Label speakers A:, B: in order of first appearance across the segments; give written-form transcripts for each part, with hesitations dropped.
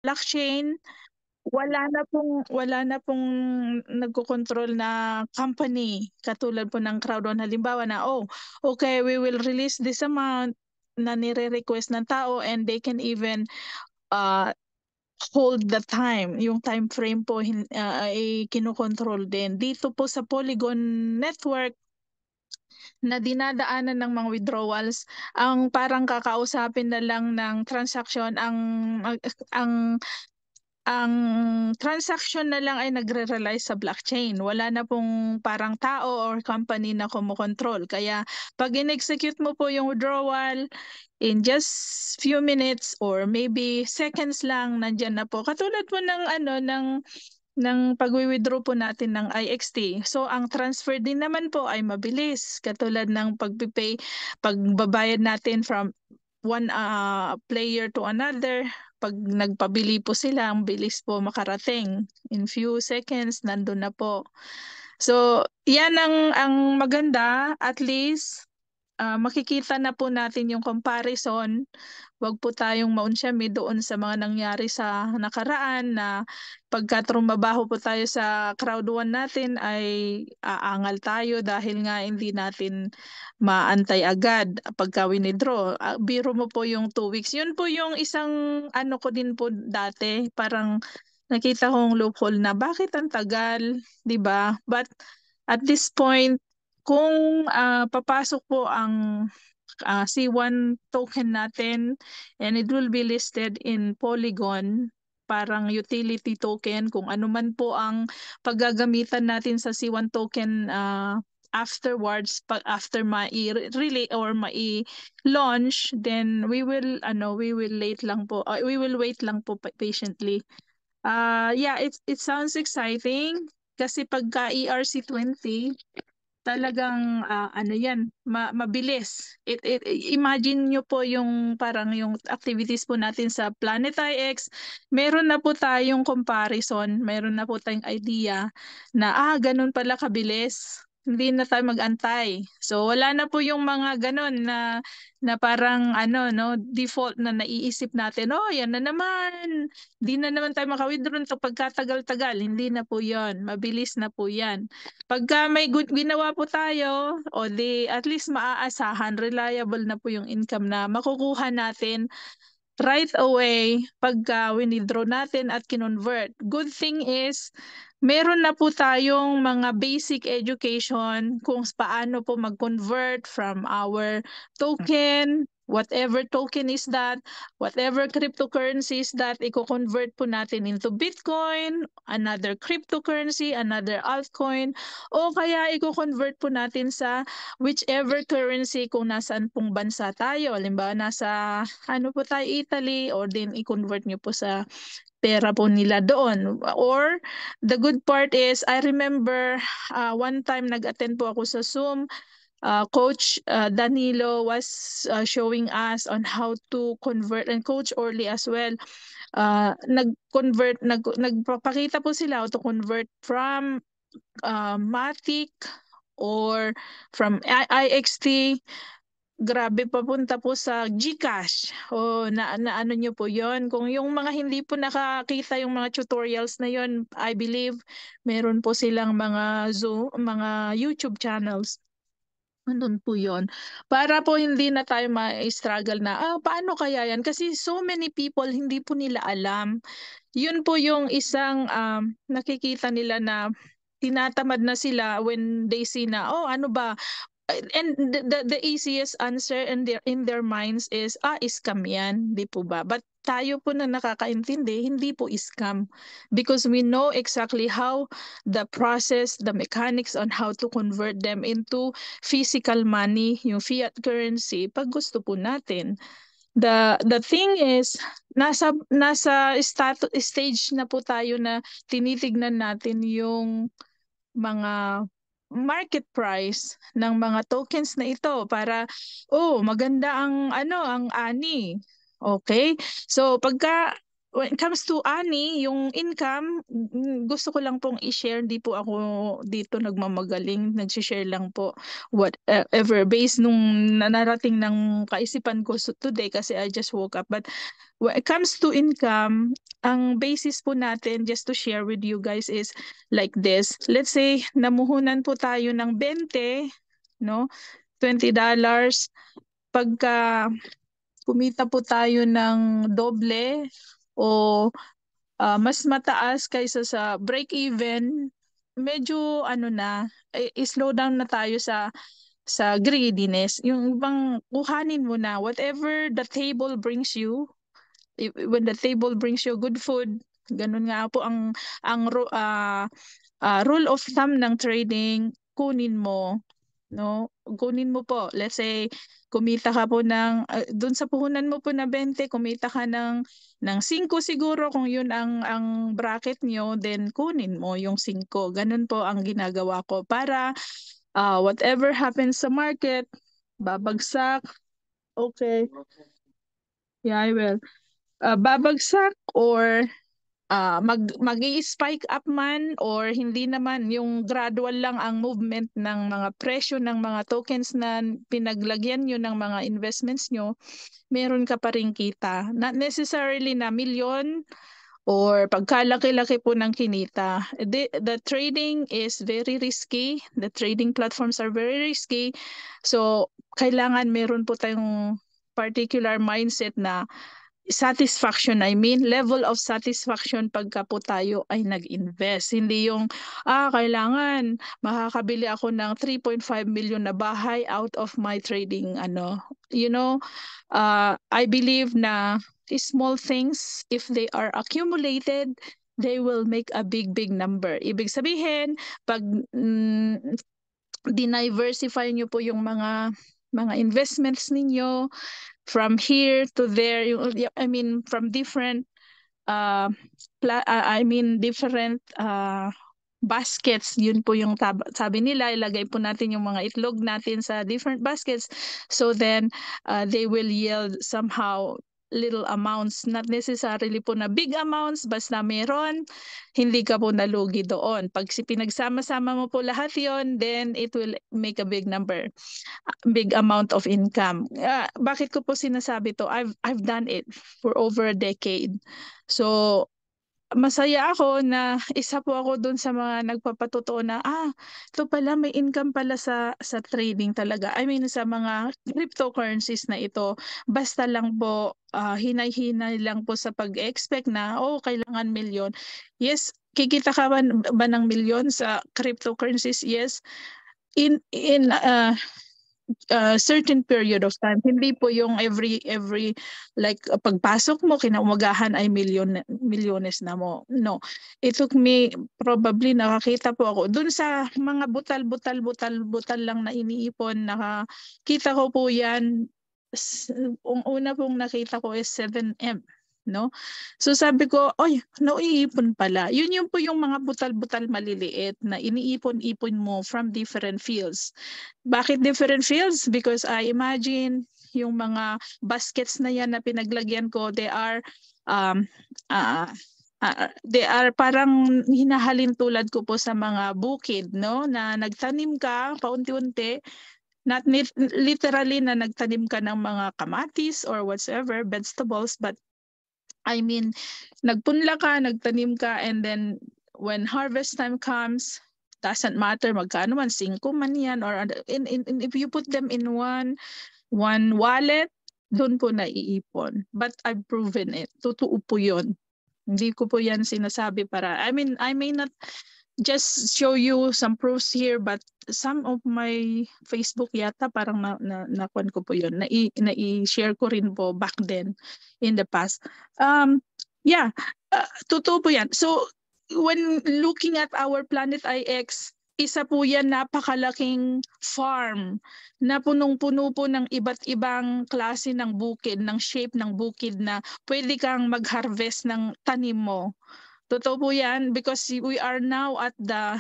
A: blockchain, wala na pong nagko-control na company katulad po ng Crowdon halimbawa na okay, we will release this amount na nire-request ng tao, and they can even uh, hold the time. Yung time frame po ay kinokontrol din. Dito po sa Polygon network na dinadaanan ng mga withdrawals, ang parang kakausapin na lang ng transaction, ang ang transaction na lang ay nagre-rely sa blockchain. Wala na pong parang tao or company na kumokontrol. Kaya pag in-execute mo po yung withdrawal, in just few minutes or maybe seconds lang, nandyan na po. Katulad po ng pag-withdraw po natin ng IXT. So ang transfer din naman po ay mabilis. Katulad ng pagbabayad natin from one player to another. Pag nagpabili po sila, ang bilis po makarating. In few seconds, nandun na po. So, yan ang maganda. At least, makikita na po natin yung comparison. Huwag po tayong maunsyami doon sa mga nangyari sa nakaraan na pagka trumabaho po tayo sa crowd one natin ay aangal tayo dahil nga hindi natin maantay agad pagka winidraw. Biro mo po yung 2 weeks. Yun po yung isang ano ko din po dati. Parang nakita kong loophole na bakit ang tagal, di ba? But at this point, kung papasok po ang C1 token natin and it will be listed in Polygon, parang utility token, kung ano man po ang paggagamitan natin sa C1 token afterwards, after really or mai-launch, then we will wait lang po patiently. Yeah, it sounds exciting kasi pagka ERC20 talagang ano yan, mabilis. Imagine nyo po yung parang yung activities po natin sa Planet IX, meron na po tayong comparison, meron na po tayong idea na ganun pala kabilis. Hindi na tayo mag-antay. So wala na po yung mga ganun na parang default na naiisip natin, yan na naman. Hindi na naman tayo maka-withdraw to pagkatagal-tagal. Hindi na po 'yon. Mabilis na po 'yan. Pagka may ginawa po tayo, at least maaasahan, reliable na po yung income na makukuha natin right away pagka winidraw natin at kinonvert. Good thing is, meron na po tayong mga basic education kung paano po mag-convert from our token, whatever token is that, whatever cryptocurrency is that, i-convert po natin into Bitcoin, another cryptocurrency, another altcoin, o kaya i-convert po natin sa whichever currency kung nasaan pong bansa tayo. Halimbawa, nasa po tayo, Italy, or then i-convert nyo po sa pera po nila doon. Or the good part is, I remember one time nag-attend po ako sa Zoom, Coach Danilo was showing us on how to convert, and Coach Orly as well. Nagpapakita po sila how to convert from Matic or from IXT. Grabe, papunta po sa GCash. Na ano nyo po yon. Kung yung mga hindi po nakakita yung mga tutorials na yon, I believe meron po silang mga mga YouTube channels. Andun po yon. Para po hindi na tayo ma-struggle na, paano kaya yan? Kasi so many people hindi po nila alam. Yun po yung isang nakikita nila na tinatamad na sila when they see na, ano ba, and the easiest answer in their minds is scam yan, di po ba? But tayo po na nakakaintindi, hindi po scam, because we know exactly how the process, the mechanics on how to convert them into physical money, yung fiat currency, pag gusto po natin. The thing is, nasa stage na po tayo na tinitignan natin yung mga market price ng mga tokens na ito para maganda ang ang ani. Okay? So pagka when it comes to ani, yung income, gusto ko lang pong i-share. Hindi po ako dito nagmamagaling, nag-share lang po whatever based nung narating ng kaisipan ko today kasi I just woke up. But when it comes to income, ang basis po natin, just to share with you guys, is like this. Let's say, namuhunan po tayo ng 20, no? $20. Pagka kumita po tayo ng doble o mas mataas kaysa sa break-even, medyo ano na, slow down na tayo sa greediness. Yung ibang kuhanin mo na, whatever the table brings you, when the table brings you good food, ganun nga po ang rule of thumb ng trading, kunin mo, no? Kunin mo po. Let's say kumita ka po ng doon sa puhunan mo po na 20, kumita ka ng 5 siguro kung yun ang bracket nyo, then kunin mo yung 5. Ganun po ang ginagawa ko para whatever happens sa market, babagsak, okay. Yeah, I will. Babagsak or mag-i-spike up man or hindi naman, yung gradual lang ang movement ng mga presyo ng mga tokens na pinaglagyan nyo ng mga investments nyo, meron ka pa rin kita. Not necessarily na milyon or pagkalaki-laki po ng kinita. The trading is very risky. The trading platforms are very risky. So, kailangan meron po tayong particular mindset na satisfaction, I mean, level of satisfaction pagka po tayo ay nag-invest. Hindi yung, kailangan makakabili ako ng 3.5 million na bahay out of my trading, you know, I believe na small things, if they are accumulated, they will make a big, big number. Ibig sabihin, pag diniversify nyo po yung mga investments ninyo, from here to there, I mean from different different baskets, yun po yung sabi nila, ilagay po natin yung mga itlog natin sa different baskets, so then they will yield somehow little amounts, not necessarily po na big amounts, basta meron, hindi ka po nalugi doon. Pag pinagsama-sama mo po lahat yon, then it will make a big number, big amount of income. Bakit ko po sinasabi to? I've done it for over a decade. So, masaya ako na isa po ako dun sa mga nagpapatotoo na ito pala, may income pala sa trading talaga. I mean sa mga cryptocurrencies na ito. Basta lang po hinay-hinay lang po sa pag-expect na kailangan milyon. Yes, kikita ka ba ng milyon sa cryptocurrencies? Yes. In certain period of time. Hindi po yung every like pagpasok mo kinaumagahan ay milyones na mo. No. It took me, probably nakakita po ako dun sa mga butal lang na iniipon, nakakita ko po yan. Ang una pong nakita ko is 7M. No? So sabi ko, nauiipon pala. Yun po yung mga butal-butal maliliit na iniipon-ipon mo from different fields. Bakit different fields? Because I imagine yung mga baskets na yan na pinaglagyan ko, they are parang hinahalin tulad ko po sa mga bukid, no? Na nagtanim ka paunti-unti, not literally na nagtanim ka ng mga kamatis or whatsoever, vegetables, but I mean, nagpunla ka, nagtanim ka, and then when harvest time comes, doesn't matter magkano man, 5 man yan, or if you put them in one wallet, doon po naiipon. But I've proven it. Totoo po yun. Hindi ko po yan sinasabi para, I mean, I may not just show you some proofs here, but some of my Facebook yata parang nakuan ko po yun. Na-i-share ko rin po back then in the past. Totoo po yan. So, when looking at our Planet IX, isa po yan napakalaking farm na punong-puno po ng iba't ibang klase ng bukid, ng shape ng bukid na pwede kang mag-harvest ng tanim mo. Totoo po yan because we are now at the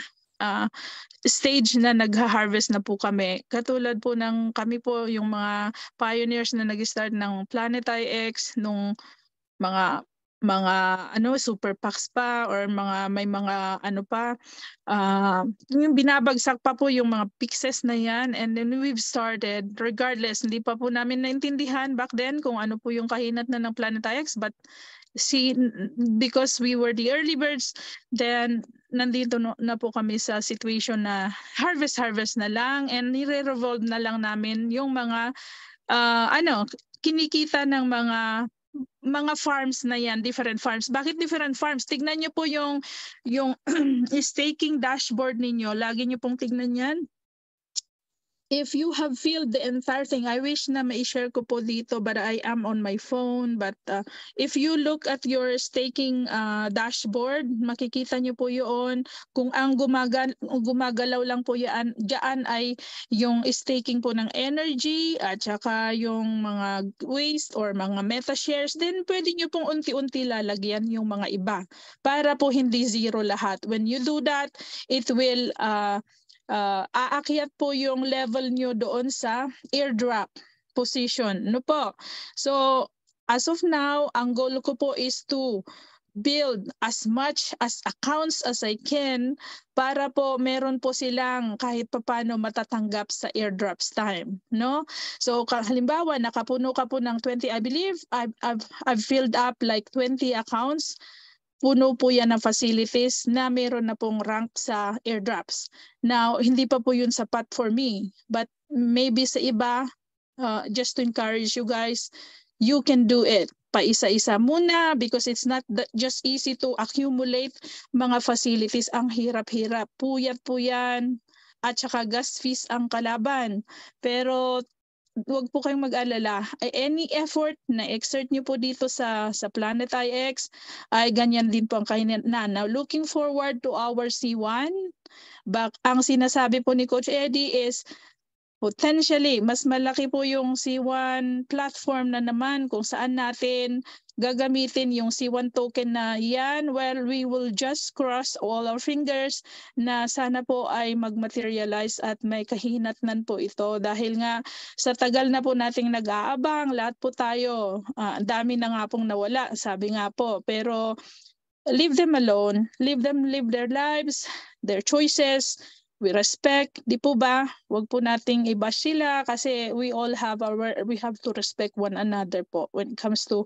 A: stage na nag-harvest na po kami. Katulad po ng kami po, yung mga pioneers na nag-start ng Planet IX nung mga mga super packs pa or may mga pa yung binabagsak pa po yung mga pixes na yan, and then we've started regardless, hindi pa po namin naintindihan back then kung ano po yung kahinatnan ng Planet IX, but because we were the early birds, then nandito na po kami sa situation na harvest na lang, and nire-revolve na lang namin yung mga kinikita ng mga farms na yan, different farms. Bakit different farms? Tignan niyo po yung staking dashboard ninyo. Lagi niyo pong tignan yan. If you have filled the entire thing, I wish na ma-share ko po dito, but I am on my phone. But if you look at your staking dashboard, makikita niyo po yun. Kung ang gumagalaw lang po yan, dyan ay yung staking po ng energy at saka yung mga waste or mga meta shares, then pwede niyo pong unti-unti lalagyan yung mga iba para po hindi zero lahat. When you do that, it will aakyat po yung level nyo doon sa airdrop position. Ano po? So, as of now, ang goal ko po is to build as much as accounts as I can para po meron po silang kahit papano matatanggap sa airdrops time, no? So halimbawa nakapuno ka po ng 20, I believe I've filled up like 20 accounts. Puno po yan ng facilities na meron na pong rank sa airdrops. Now, hindi pa po yun sapat for me, but maybe sa iba, just to encourage you guys, you can do it. Paisa-isa muna because it's not just easy to accumulate mga facilities. Ang hirap-hirap. Puyat po yan. At saka gas fees ang kalaban. Pero huwag po kayong mag-alala. Any effort na exert nyo po dito sa Planet IX ay ganyan din po ang kahinatnan. Now, looking forward to our C1, ang sinasabi po ni Coach Eddie is potentially, mas malaki po yung C1 platform na naman kung saan natin gagamitin yung C1 token na yan. Well, we will just cross all our fingers na sana po ay mag-materialize at may kahinatnan po ito. Dahil nga sa tagal na po nating nag-aabang, lahat po tayo, dami na nga pong nawala, sabi nga po. Pero leave them alone, leave them live their lives, their choices, we respect, di po ba? Huwag po nating i-bash sila kasi we have to respect one another po when it comes to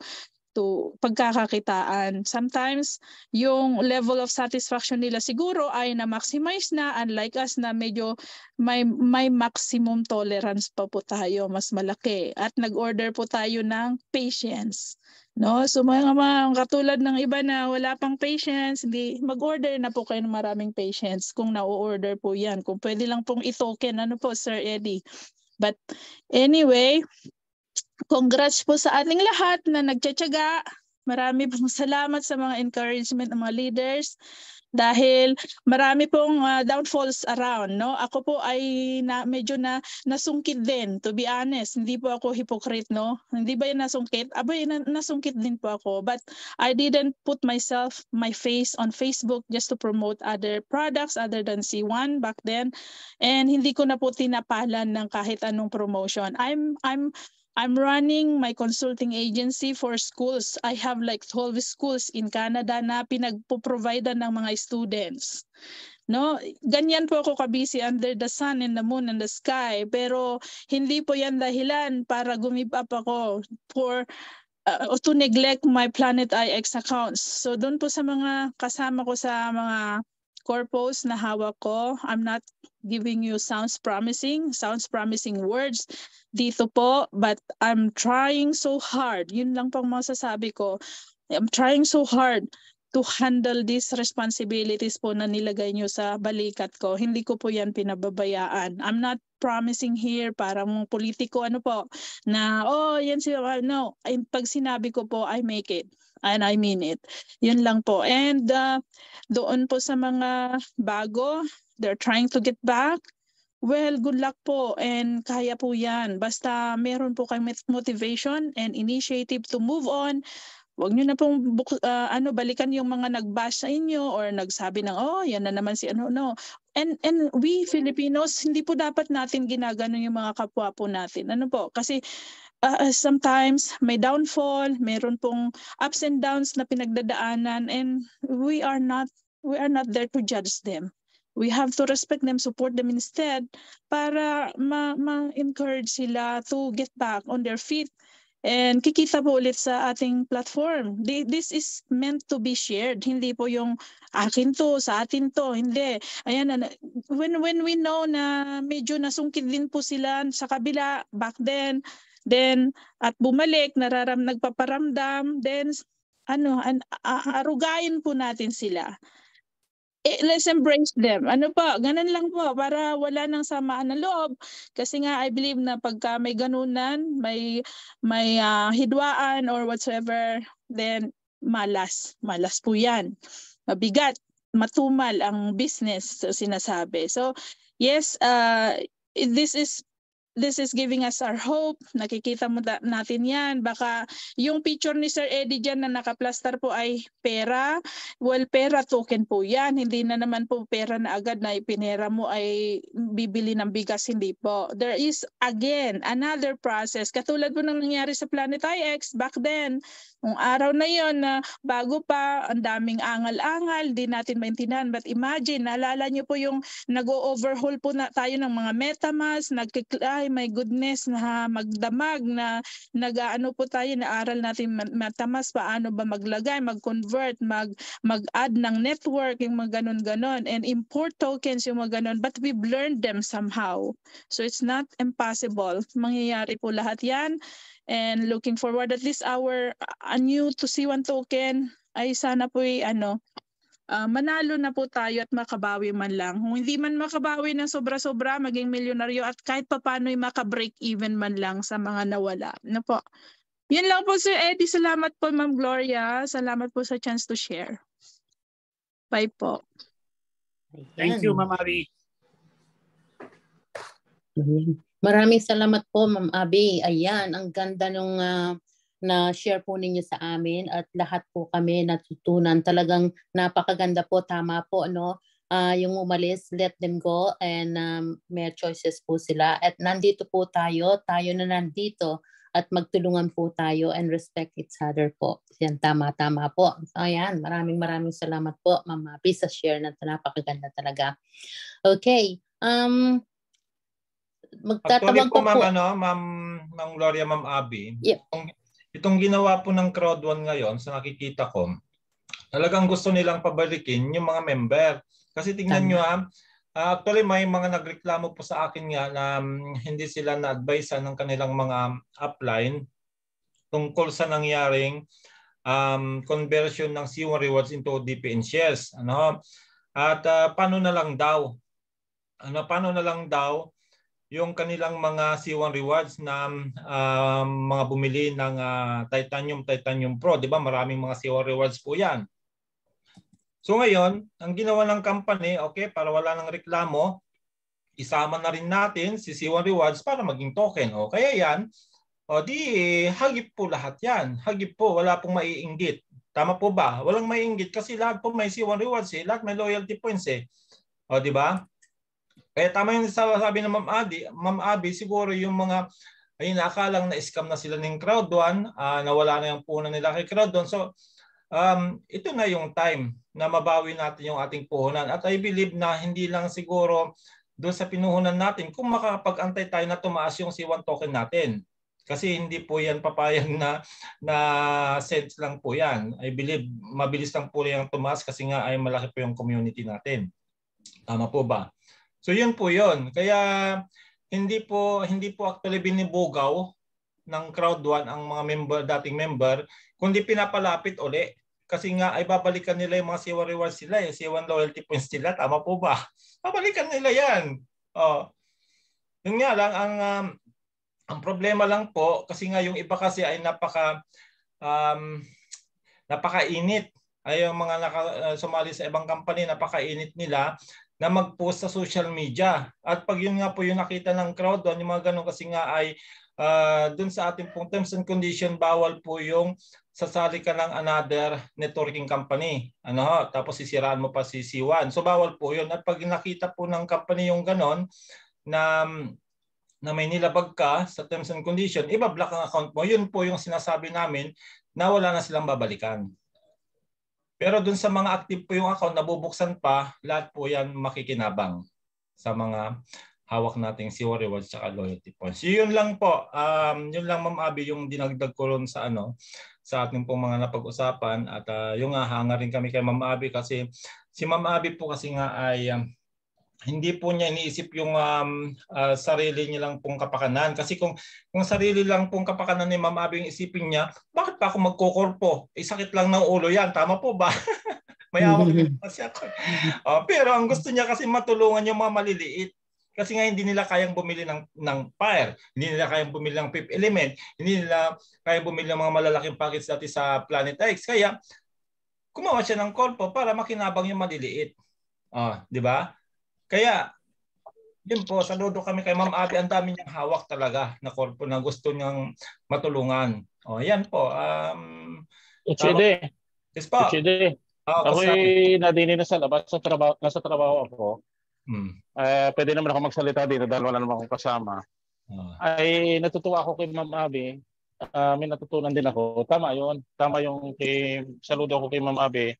A: pagkakakitaan. Sometimes, yung level of satisfaction nila siguro ay na-maximize na, unlike us na medyo may maximum tolerance pa po tayo, mas malaki. At nag-order po tayo ng patience. No? So mga katulad ng iba na wala pang patience, hindi mag-order na po kayo ng maraming patience kung na-order po yan. Kung pwede lang pong i-token, ano po, Sir Eddie. But anyway, congrats po sa ating lahat na nagtsatsaga. Marami pong salamat sa mga encouragement ng mga leaders dahil marami pong downfalls around, no? Ako po ay medyo nasungkit din, to be honest. Hindi po ako hypocrite, no? Hindi ba yung nasungkit? Nasungkit din po ako. But I didn't put my face on Facebook just to promote other products other than C1 back then. And hindi ko na po tinapalan ng kahit anong promotion. I'm running my consulting agency for schools. I have like 12 schools in Canada na pinagpo-provide ng mga students. No, ganyan po ako kabisi under the sun and the moon and the sky, pero hindi po yan dahilan para give up ako for to neglect my Planet IX accounts. So doon po sa mga kasama ko sa mga corpos na hawak ko, I'm not giving you sounds promising words dito po, but I'm trying so hard. Yun lang pang masasabi ko. I'm trying so hard to handle these responsibilities po na nilagay nyo sa balikat ko. Hindi ko po yan pinababayaan. I'm not promising here parang politiko na yan siya. No, pag sinabi ko po, I make it. And I mean it. Yun lang po. And doon po sa mga bago, they're trying to get back. Well, good luck po and kaya po yan. Basta meron po kayong motivation and initiative to move on. Huwag nyo na pong balikan yung mga nag-bash sa inyo or nagsabi ng, yan na naman si no. And we Filipinos, hindi po dapat natin ginaganon yung mga kapwa po natin. Kasi sometimes may downfall, meron pong ups and downs na pinagdadaanan, and we are not there to judge them. We have to respect them, support them instead para ma-encourage sila to get back on their feet. And kikita po ulit sa ating platform. This is meant to be shared. Hindi po yung akin to, sa atin to. Hindi. Ayan, when we know na medyo nasungkit din po sila sa kabila back then at bumalik, nagpaparamdam, then arugayin po natin sila. Let's embrace them. Ganun lang po para wala nang samaan ng loob. Kasi nga I believe na pagka may ganunan, may hidwaan or whatsoever, then malas po yan. Mabigat, matumal ang business sinasabi. So yes, this is giving us our hope. Nakikita mo natin yan. Baka yung picture ni Sir Eddie dyan na nakaplaster po ay pera. Well, pera token po yan. Hindi na naman po pera na agad na ipinera mo ay bibili ng bigas. Hindi po. There is, again, another process. Katulad po nang nangyari sa Planet IX back then. Kung araw na yon na bago pa, ang daming angal-angal, di natin maintindihan. But imagine, naalala niyo po yung nag-overhaul po na tayo ng mga MetaMask, ay my goodness, na magdamag, na nag-ano po tayo, naaral natin MetaMask, paano ba maglagay, mag-convert, mag-add ng network, yung mga ganon-ganon, and import tokens, yung mga ganon. But we've learned them somehow. So it's not impossible. Mangyayari po lahat yan. And looking forward, at least our new to C1 token ay sana po manalo na po tayo at makabawi man lang. Kung hindi man makabawi ng sobra-sobra, maging milyonaryo at kahit papano ay maka-break even man lang sa mga nawala. Ano po? Yun lang po Sir Eddie. Salamat po Ma'am Gloria. Salamat po sa chance to share. Bye po.
B: Thank you Ma'am Abby.
C: Maraming salamat po, Ma'am Abby. Ayan, ang ganda nung na-share po ninyo sa amin at lahat po kami natutunan. Talagang napakaganda po, tama po, no? Yung umalis, let them go and may choices po sila. At nandito po tayo na nandito at magtulungan po tayo and respect each other po. Yan, tama po. Ayan, maraming salamat po, Ma'am Abby, sa share na napakaganda talaga. Okay,
B: magtatawag po Ma'am Gloria, Ma'am Abby.
C: Yep.
B: Itong ginawa po ng Crowd1 ngayon sa nakikita ko, talagang gusto nilang pabalikin yung mga member. Kasi tingnan nyo actually may mga nagreklamo po sa akin nga na hindi sila na-advise ng kanilang mga upline tungkol sa nangyaring conversion ng C1 rewards into DPN shares. At paano na lang daw yung kanilang mga C1 rewards na mga bumili ng Titanium Pro, 'di ba? Maraming mga C1 rewards po 'yan. So ngayon, ang ginawa ng company, okay, para wala nang reklamo, isama na rin natin si C1 rewards para maging token. O kaya 'yan, hagip po lahat 'yan. Hagip po, wala pong maiinggit. Tama po ba? Walang maiinggit kasi lahat po may C1 rewards lahat may loyalty points O 'di ba? Kaya tama yung sabi ng Ma'am Abby, siguro yung mga akalang na-scam na sila ng Crowd1, nawala na yung puhunan nila kay Crowd1. So, ito na yung time na mabawi natin yung ating puhunan. At I believe na hindi lang siguro doon sa pinuhunan natin kung makakapag-antay tayo na tumaas yung C1 token natin. Kasi hindi po yan papayag na cents lang po yan. I believe mabilis lang po yung tumaas kasi nga ay malaki po yung community natin. Tama po ba? So yun po yun. Kaya hindi po actually binibugaw ng Crowd1 ang mga dating member, kundi pinapalapit uli. Kasi nga ay babalikan nila yung mga C1 rewards sila, C1 loyalty points nila. Tama po ba? Babalikan nila yan. Yun nga lang, ang problema lang po, kasi nga yung iba kasi ay napakainit. Ay yung mga sumali sa ibang company, napakainit nila na mag-post sa social media. At pag yun nga po yung nakita ng Crowd1, yung mga ganun kasi nga ay dun sa ating pong terms and condition, bawal po yung sasali ka ng another networking company. Tapos sisiraan mo pa si C1. So bawal po yun. At pag nakita po ng company yung ganon, na na may nilabag ka sa terms and condition, iba-block ang account mo. Yun po yung sinasabi namin na wala na silang babalikan. Pero dun sa mga active po yung account, nabubuksan pa, lahat po yan makikinabang sa mga hawak nating Siwa Rewards at loyalty points. Yun lang po. Yun lang Ma'am Abby yung dinagdag ko ron sa sa ating pong mga napag-usapan at yung hanga rin kami kay Ma'am Abby kasi si Ma'am Abby po kasi nga ay hindi po niya iniisip yung sarili niya lang pong kapakanan. Kasi kung sarili lang pong kapakanan ni Ma'am Abby yung isipin niya, bakit pa ako magkokorpo? Sakit lang ng ulo yan. Tama po ba? May awak din kasi ako. Pero ang gusto niya kasi matulungan yung mga maliliit. Kasi nga hindi nila kayang bumili ng Fire, hindi nila kayang bumili ng Fifth Element, hindi nila kayang bumili ng mga malalaking package dati sa Planet X. Kaya gumawa siya ng korpo para makinabang yung maliliit. Di ba? Kaya yun po, saludo kami kay Ma'am Abby. Ang dami niyang hawak talaga na korpo na gusto niyang matulungan. Yan po.
D: Uchide.
B: Yes po.
D: Uchide. Ako'y nadini na sa labas. Nasa trabaho ako. Pwede naman ako magsalita dito dahil wala naman akong kasama. Ay natutuwa ako kay Ma'am Abby. May natutunan din ako. Tama yun. Tama yung saludo ako kay Ma'am Abby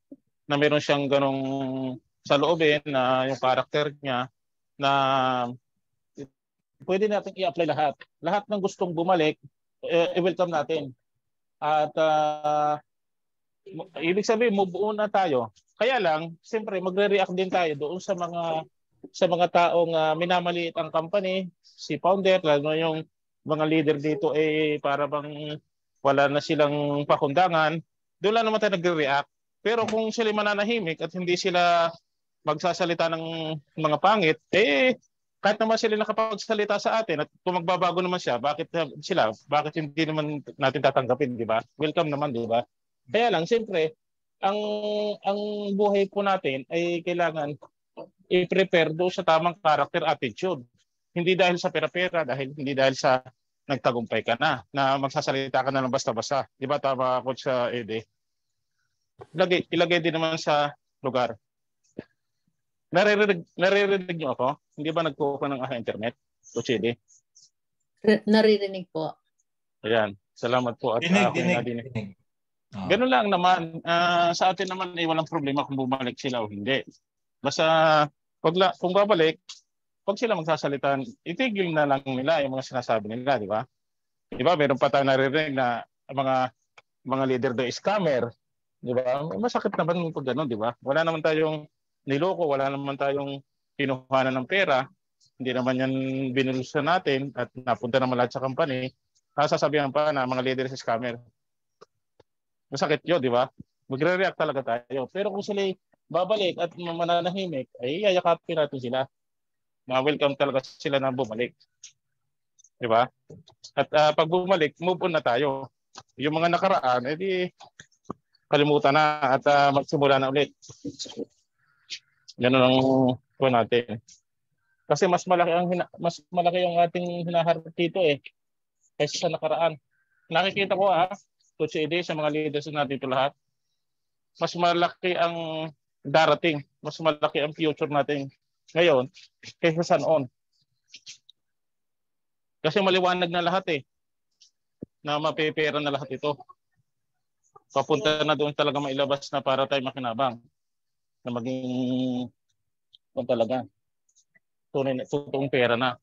D: na meron siyang ganong sa loobin na yung karakter niya na pwede natin i-apply lahat. Lahat ng gustong bumalik, i-welcome natin. At ibig sabihin, move on na tayo. Kaya lang, siyempre magre-react din tayo doon sa mga taong minamaliit ang company, si founder, lalo yung mga leader dito para bang wala na silang pakundangan, doon lang naman tayo nagre-react. Pero kung sila mananahimik at hindi sila magsasalita ng mga pangit, kahit naman sila nakapagsalita sa atin at kung magbabago naman siya, bakit hindi naman natin tatanggapin, di ba? Welcome naman, di ba? Kaya lang, siyempre, ang buhay po natin ay kailangan i-prepare doon sa tamang character attitude. Hindi dahil sa pera-pera, hindi dahil sa nagtagumpay ka na magsasalita ka na ng basta-basta. Di ba tama, Coach Ede? Ilagay din naman sa lugar. Naririnig niyo ako? Hindi ba nagkuha ng internet? Coach Ede?
C: Naririnig po.
D: Ayan. Salamat po. At
B: dinig.
D: Ganun lang naman. Sa atin naman walang problema kung bumalik sila o hindi. Basta kung babalik, pag sila magsasalita, itigil na lang nila yung mga sinasabi nila, di ba? Di ba? Meron pa tayo naririnig na mga leader daw scammer, di ba? Masakit naman pag gano'n, di ba? Wala naman tayong niloko, wala naman tayong kinuhanan ng pera, hindi naman yan binulusan natin at napunta naman lahat sa company. Sasabihan pa na mga leader scammer. Masakit yun, di ba? Magre-react talaga tayo. Pero kung sila babalik at mananahimik, ay yayakapin natin sila. Ma-welcome talaga sila na bumalik. Di ba? At pag bumalik, move on na tayo. Yung mga nakaraan, edi kalimutan na at magsimula na ulit. Ganun ang po natin. Kasi mas malaki yung ating hinaharap dito kaysa sa nakaraan. Nakikita ko Coach Ede, sa mga leaders natin ito lahat, mas malaki ang darating, mas malaki ang future natin ngayon kaysa sa noon. Kasi maliwanag na lahat na mapepera na lahat ito. Papunta na doon talaga mailabas na para tayo makinabang na maging talaga totoong pera na.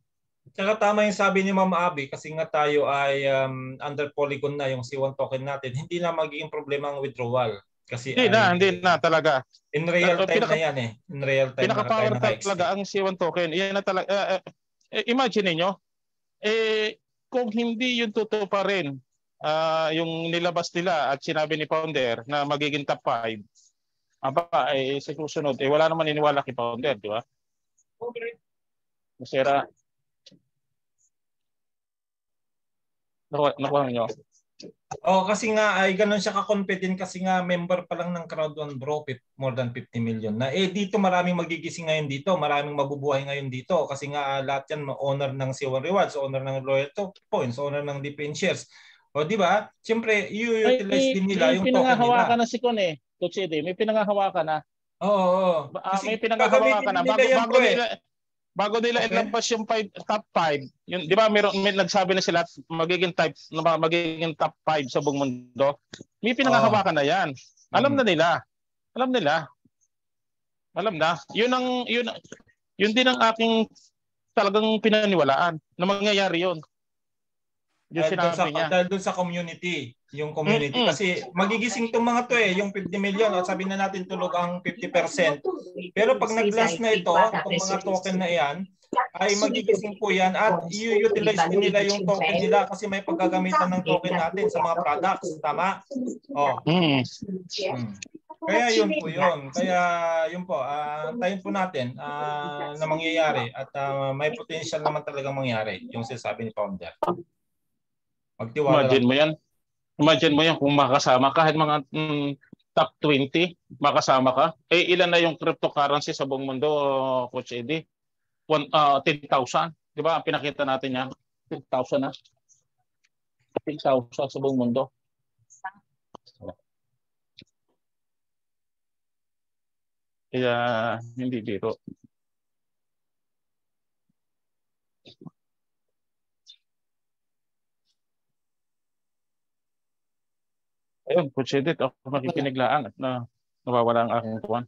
B: Saka tama yung sabi ni Ma'am Abby kasi nga tayo ay under Polygon na yung C1 token natin. Hindi na magiging problema ang withdrawal. Kasi
D: hindi na talaga.
B: In real time na yan In real time
D: pinaka-power talaga ang C1 token. Iyan na talaga. Imagine niyo kung hindi yung totoo pa rin yung nilabas nila at sinabi ni founder na magiging top 5, sa susunod, wala naman niniwala kay founder, di ba? Masira. Nakuha nyo?
B: Kasi nga ay ganun siya ka-confident kasi nga member pa lang ng Crowd 1 Bro, more than 50 million na. Dito maraming magigising ngayon dito, maraming mabubuhay ngayon dito kasi nga lahat yan owner ng C1 Rewards, owner ng loyalty points, owner ng DPN shares. Di ba? Siyempre, i-utilize din nila yung token nila.
D: May pinangahawakan na si Con Coach Ede, may pinangahawakan na.
B: Oo.
D: May pinangahawakan na. Bago nila
B: Okay.
D: ilabas yung top 5, yun, di ba may nagsabi na sila magiging top 5 sa buong mundo. May pinangahawakan na yan. Alam na nila. Alam nila. Alam na. Yun din ang aking talagang pinaniwalaan na mangyayari yun. Yung sinabi niya.
B: Dahil doon sa community, yung community. Kasi magigising itong mga to yung 50 million at sabihin na natin tulog ang 50%. Pero pag nag-launch na ito, itong mga token na yan, ay magigising po yan at i-utilize din nila yung token nila kasi may paggagamitan ng token natin sa mga products. Tama? Oh. Kaya yun po yun. Kaya yun po, tayin po natin na mangyayari at may potential naman talagang mangyari yung sinasabi ni Founder. Magtiwala
D: Imagine
B: lang.
D: mo yan. Imagine mo yan kung makasama kahit mga top 20 makasama ka. Eh ilan na yung cryptocurrency sa buong mundo, Coach Eddie? 10,000. Di ba? Pinakita natin yan. 10,000 na. 10,000 sa buong mundo. Kaya hindi biro. Ayun, Coach Edith, ako makikinig lang at nawawala ang aking tuwan.